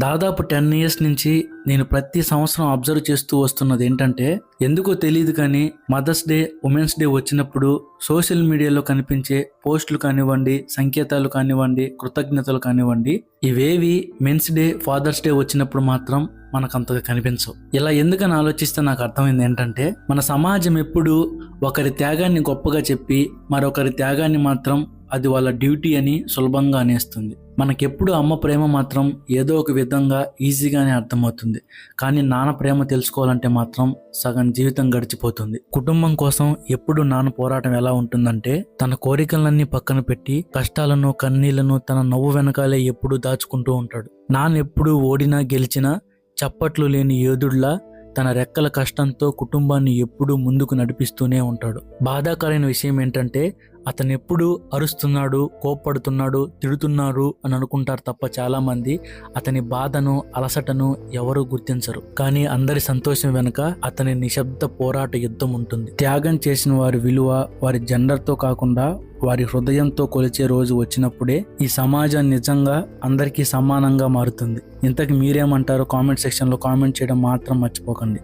దాదాపు 10 ఇయర్స్ నుంచి నేను ప్రతి సంవత్సరం అబ్జర్వ్ చేస్తూ వస్తున్నది ఏంటంటే, ఎందుకో తెలియదు కానీ మదర్స్ డే, ఉమెన్స్ డే వచ్చినప్పుడు సోషల్ మీడియాలో కనిపించే పోస్టులు కానివ్వండి, సంకేతాలు కానివ్వండి, కృతజ్ఞతలు కానివ్వండి, ఇవేవి మెన్స్ డే, ఫాదర్స్ డే వచ్చినప్పుడు మాత్రం మనకు అంతగా కనిపించవు. ఇలా ఎందుకని ఆలోచిస్తే నాకు అర్థమైంది ఏంటంటే, మన సమాజం ఎప్పుడు ఒకరి త్యాగాన్ని గొప్పగా చెప్పి మరొకరి త్యాగాన్ని మాత్రం అది వాళ్ళ డ్యూటీ అని సులభంగా అనేస్తుంది. మనకెప్పుడు అమ్మ ప్రేమ మాత్రం ఏదో ఒక విధంగా ఈజీగానే అర్థమవుతుంది. కానీ నాన్న ప్రేమ తెలుసుకోవాలంటే మాత్రం సగం జీవితం గడిచిపోతుంది. కుటుంబం కోసం ఎప్పుడు నాన్న పోరాటం ఎలా ఉంటుందంటే, తన కోరికలన్నీ పక్కన పెట్టి కష్టాలను, కన్నీళ్లను తన నవ్వు వెనకాలే ఎప్పుడూ దాచుకుంటూ ఉంటాడు. నాన్న ఎప్పుడు ఓడినా గెలిచినా చప్పట్లు లేని యోధుడిలా తన రెక్కల కష్టంతో కుటుంబాన్ని ఎప్పుడూ ముందుకు నడిపిస్తూనే ఉంటాడు. బాధాకరమైన విషయం ఏంటంటే, అతను ఎప్పుడు అరుస్తున్నాడు, కోప్పడుతున్నాడు, తిడుతున్నారు అని అనుకుంటారు తప్ప చాలా మంది అతని బాధను, అలసటను ఎవరూ గుర్తించరు. కానీ అందరి సంతోషం వెనుక అతని నిశ్శబ్ద పోరాట యుద్ధం ఉంటుంది. త్యాగం చేసిన వారి విలువ వారి జెండర్తో కాకుండా వారి హృదయంతో కొలిచే రోజు వచ్చినప్పుడే ఈ సమాజం నిజంగా అందరికీ సమానంగా మారుతుంది. ఇంతకు మీరేమంటారో కామెంట్ సెక్షన్లో కామెంట్ చేయడం మాత్రం మర్చిపోకండి.